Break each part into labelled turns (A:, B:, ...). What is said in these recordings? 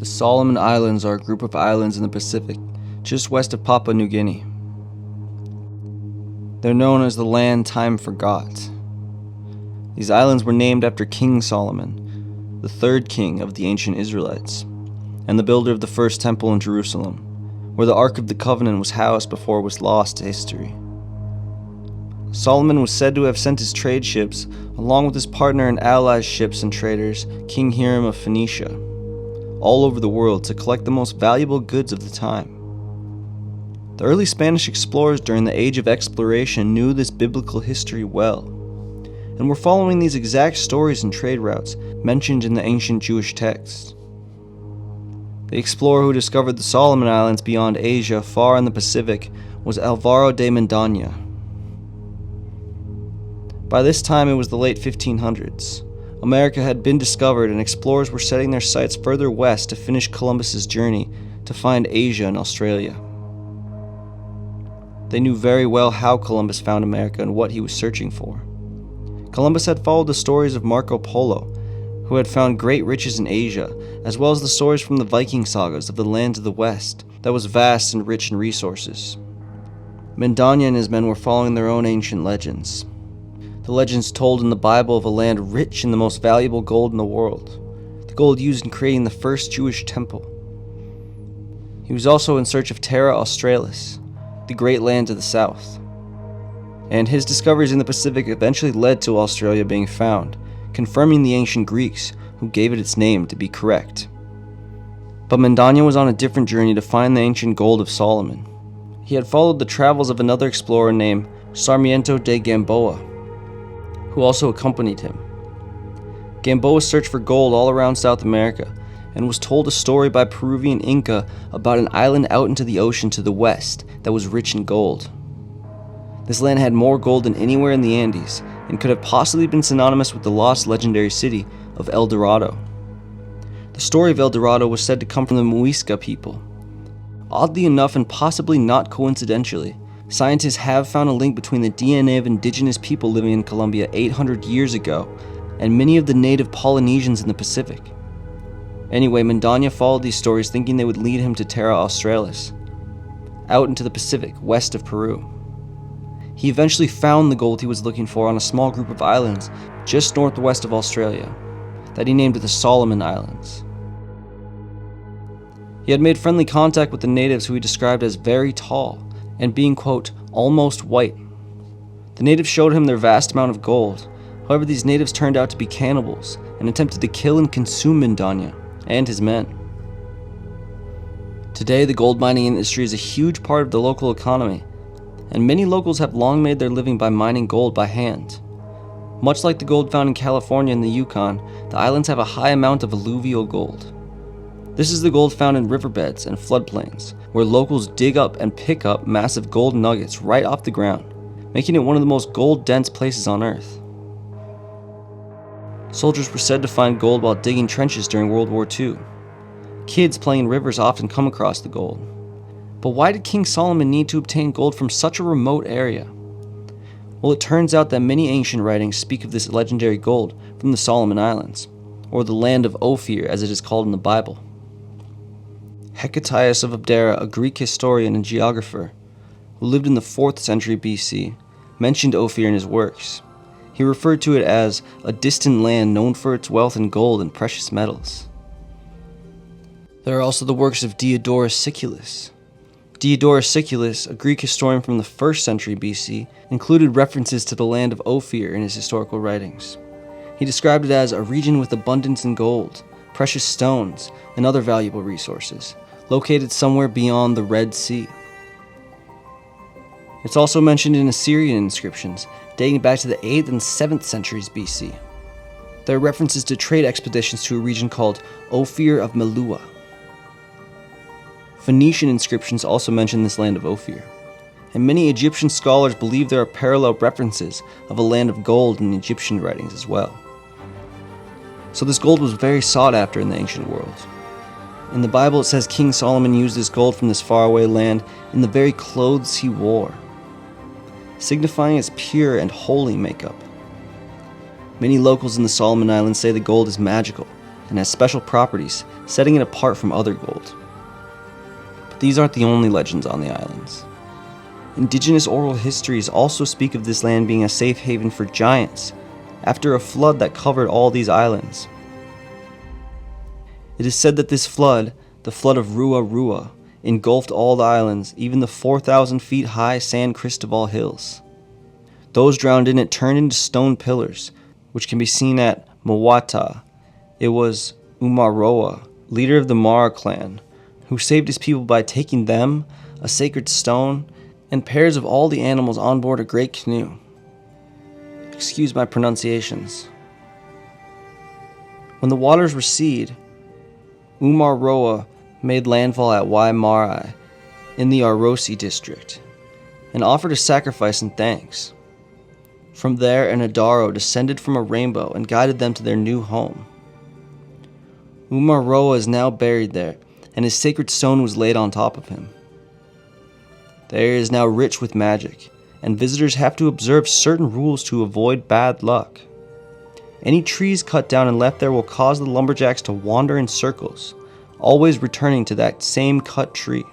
A: The Solomon Islands are a group of islands in the Pacific, just west of Papua New Guinea. They're known as the land time forgot. These islands were named after King Solomon, the third king of the ancient Israelites, and the builder of the first temple in Jerusalem, where the Ark of the Covenant was housed before it was lost to history. Solomon was said to have sent his trade ships, along with his partner and allies' ships and traders, King Hiram of Phoenicia, all over the world to collect the most valuable goods of the time. The early Spanish explorers during the Age of Exploration knew this biblical history well, and were following these exact stories and trade routes mentioned in the ancient Jewish texts. The explorer who discovered the Solomon Islands beyond Asia, far in the Pacific, was Alvaro de Mendaña. By this time it was the late 1500s. America had been discovered and explorers were setting their sights further west to finish Columbus's journey to find Asia and Australia. They knew very well how Columbus found America and what he was searching for. Columbus had followed the stories of Marco Polo, who had found great riches in Asia, as well as the stories from the Viking sagas of the lands of the West that was vast and rich in resources. Mendaña and his men were following their own ancient legends. The legends told in the Bible of a land rich in the most valuable gold in the world, the gold used in creating the first Jewish temple. He was also in search of Terra Australis, the great land to the south. And his discoveries in the Pacific eventually led to Australia being found, confirming the ancient Greeks who gave it its name to be correct. But Mendaña was on a different journey to find the ancient gold of Solomon. He had followed the travels of another explorer named Sarmiento de Gamboa, who also accompanied him. Gamboa searched for gold all around South America and was told a story by Peruvian Inca about an island out into the ocean to the west that was rich in gold. This land had more gold than anywhere in the Andes and could have possibly been synonymous with the lost legendary city of El Dorado. The story of El Dorado was said to come from the Muisca people. Oddly enough, and possibly not coincidentally, scientists have found a link between the DNA of indigenous people living in Colombia 800 years ago and many of the native Polynesians in the Pacific. Anyway, Mendaña followed these stories thinking they would lead him to Terra Australis, out into the Pacific, west of Peru. He eventually found the gold he was looking for on a small group of islands just northwest of Australia, that he named the Solomon Islands. He had made friendly contact with the natives, who he described as very tall and being, quote, almost white. The natives showed him their vast amount of gold. However, these natives turned out to be cannibals and attempted to kill and consume Mendaña and his men. Today, the gold mining industry is a huge part of the local economy, and many locals have long made their living by mining gold by hand. Much like the gold found in California and the Yukon, the islands have a high amount of alluvial gold. This is the gold found in riverbeds and floodplains, where locals dig up and pick up massive gold nuggets right off the ground, making it one of the most gold-dense places on Earth. Soldiers were said to find gold while digging trenches during World War II. Kids playing in rivers often come across the gold. But why did King Solomon need to obtain gold from such a remote area? Well, it turns out that many ancient writings speak of this legendary gold from the Solomon Islands, or the Land of Ophir as it is called in the Bible. Hecataeus of Abdera, a Greek historian and geographer who lived in the 4th century BC, mentioned Ophir in his works. He referred to it as a distant land known for its wealth in gold and precious metals. There are also the works of Diodorus Siculus. Diodorus Siculus, a Greek historian from the 1st century BC, included references to the Land of Ophir in his historical writings. He described it as a region with abundance in gold, precious stones, and other valuable resources, located somewhere beyond the Red Sea. It's also mentioned in Assyrian inscriptions, dating back to the 8th and 7th centuries BC. There are references to trade expeditions to a region called Ophir of Meluah. Phoenician inscriptions also mention this land of Ophir, and many Egyptian scholars believe there are parallel references of a land of gold in Egyptian writings as well. So this gold was very sought after in the ancient world. In the Bible it says King Solomon used this gold from this faraway land in the very clothes he wore, signifying its pure and holy makeup. Many locals in the Solomon Islands say the gold is magical and has special properties, setting it apart from other gold. But these aren't the only legends on the islands. Indigenous oral histories also speak of this land being a safe haven for giants after a flood that covered all these islands. It is said that this flood, the flood of Rua Rua, engulfed all the islands, even the 4,000 feet high San Cristobal Hills. Those drowned in it turned into stone pillars, which can be seen at Mawata. It was Umaroa, leader of the Mara clan, who saved his people by taking them, a sacred stone, and pairs of all the animals on board a great canoe. Excuse my pronunciations. When the waters recede, Umaroa made landfall at Waimarai in the Arosi district and offered a sacrifice in thanks. From there, an Adaro descended from a rainbow and guided them to their new home. Umaroa is now buried there, and his sacred stone was laid on top of him. The area is now rich with magic, and visitors have to observe certain rules to avoid bad luck. Any trees cut down and left there will cause the lumberjacks to wander in circles, always returning to that same cut tree.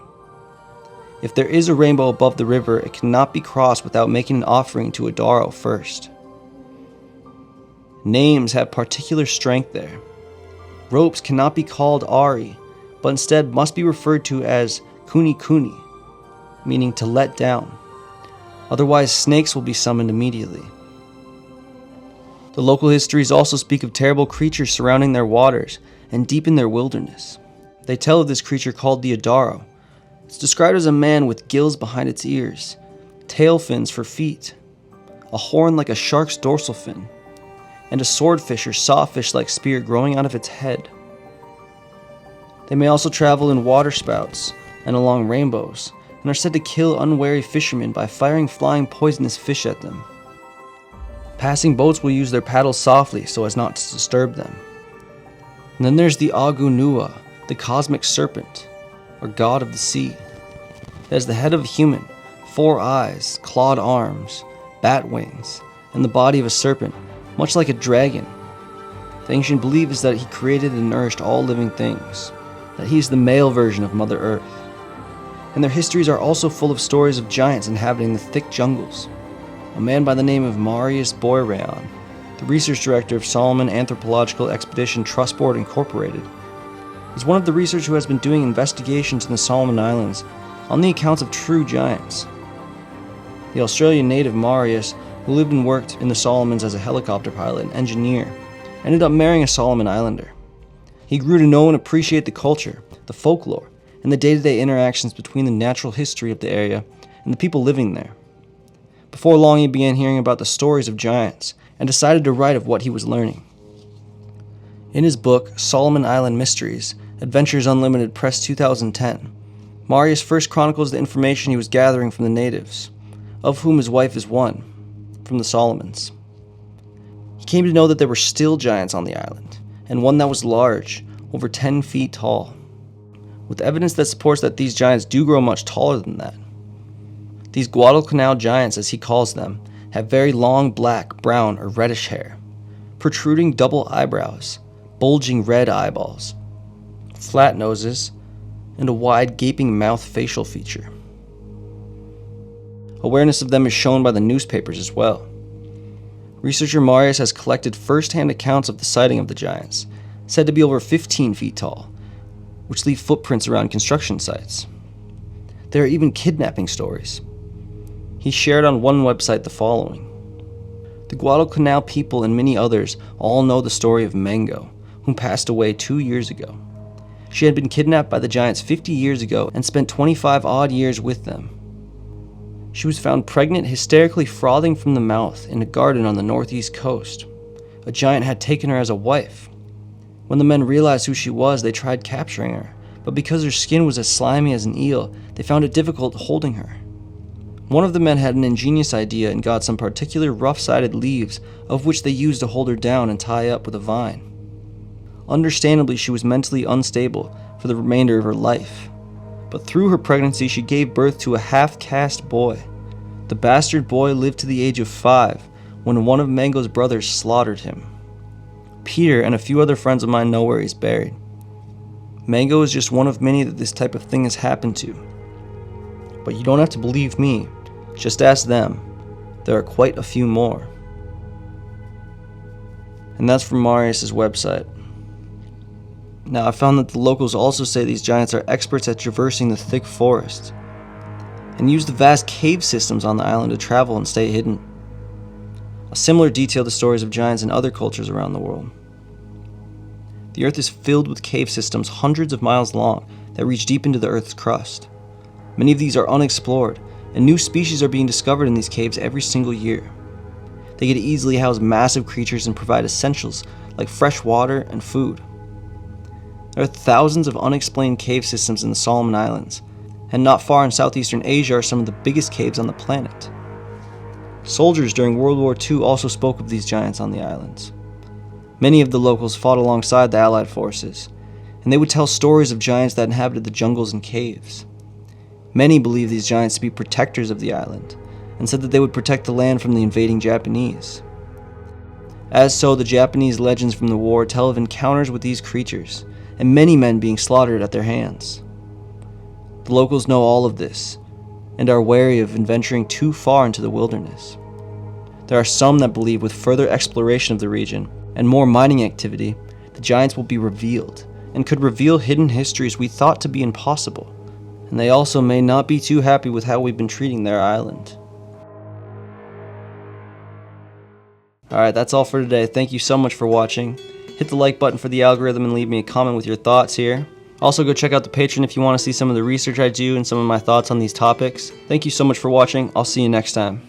A: If there is a rainbow above the river, it cannot be crossed without making an offering to Adaro first. Names have particular strength there. Ropes cannot be called Ari, but instead must be referred to as Kuni Kuni, meaning to let down. Otherwise, snakes will be summoned immediately. The local histories also speak of terrible creatures surrounding their waters and deep in their wilderness. They tell of this creature called the Adaro. It's described as a man with gills behind its ears, tail fins for feet, a horn like a shark's dorsal fin, and a swordfish or sawfish-like spear growing out of its head. They may also travel in waterspouts and along rainbows, and are said to kill unwary fishermen by firing flying poisonous fish at them. Passing boats will use their paddles softly so as not to disturb them. And then there's the Agunua, the cosmic serpent, or god of the sea. It has the head of a human, 4 eyes, clawed arms, bat wings, and the body of a serpent, much like a dragon. The ancient belief is that he created and nourished all living things, that he is the male version of Mother Earth. And their histories are also full of stories of giants inhabiting the thick jungles. A man by the name of Marius Boiraon, the research director of Solomon Anthropological Expedition Trust Board Incorporated, is one of the researchers who has been doing investigations in the Solomon Islands on the accounts of true giants. The Australian native Marius, who lived and worked in the Solomons as a helicopter pilot and engineer, ended up marrying a Solomon Islander. He grew to know and appreciate the culture, the folklore, and the day-to-day interactions between the natural history of the area and the people living there. Before long, he began hearing about the stories of giants and decided to write of what he was learning. In his book, Solomon Island Mysteries, Adventures Unlimited, Press 2010, Marius first chronicles the information he was gathering from the natives, of whom his wife is one, from the Solomons. He came to know that there were still giants on the island, and one that was large, over 10 feet tall, with evidence that supports that these giants do grow much taller than that. These Guadalcanal giants, as he calls them, have very long black, brown, or reddish hair, protruding double eyebrows, bulging red eyeballs, flat noses, and a wide gaping mouth facial feature. Awareness of them is shown by the newspapers as well. Researcher Marius has collected first-hand accounts of the sighting of the giants, said to be over 15 feet tall, which leave footprints around construction sites. There are even kidnapping stories. He shared on one website the following. The Guadalcanal people and many others all know the story of Mango, whom passed away 2 years ago. She had been kidnapped by the giants 50 years ago and spent 25 odd years with them. She was found pregnant, hysterically frothing from the mouth in a garden on the northeast coast. A giant had taken her as a wife. When the men realized who she was, they tried capturing her, but because her skin was as slimy as an eel, they found it difficult holding her. One of the men had an ingenious idea and got some particular rough-sided leaves, of which they used to hold her down and tie up with a vine. Understandably, she was mentally unstable for the remainder of her life, but through her pregnancy she gave birth to a half-caste boy. The bastard boy lived to the age of 5 when one of Mango's brothers slaughtered him. Peter and a few other friends of mine know where he's buried. Mango is just one of many that this type of thing has happened to. But you don't have to believe me, just ask them. There are quite a few more. And that's from Marius' website. Now, I found that the locals also say these giants are experts at traversing the thick forest and use the vast cave systems on the island to travel and stay hidden. A similar detail to stories of giants in other cultures around the world. The earth is filled with cave systems hundreds of miles long that reach deep into the earth's crust. Many of these are unexplored, and new species are being discovered in these caves every single year. They could easily house massive creatures and provide essentials like fresh water and food. There are thousands of unexplained cave systems in the Solomon Islands, and not far in southeastern Asia are some of the biggest caves on the planet. Soldiers during World War II also spoke of these giants on the islands. Many of the locals fought alongside the Allied forces, and they would tell stories of giants that inhabited the jungles and caves. Many believed these giants to be protectors of the island, and said that they would protect the land from the invading Japanese. As so, the Japanese legends from the war tell of encounters with these creatures, and many men being slaughtered at their hands. The locals know all of this, and are wary of venturing too far into the wilderness. There are some that believe with further exploration of the region, and more mining activity, the giants will be revealed, and could reveal hidden histories we thought to be impossible, and they also may not be too happy with how we've been treating their island. Alright, that's all for today. Thank you so much for watching. Hit the like button for the algorithm and leave me a comment with your thoughts here. Also, go check out the Patreon if you want to see some of the research I do and some of my thoughts on these topics. Thank you so much for watching. I'll see you next time.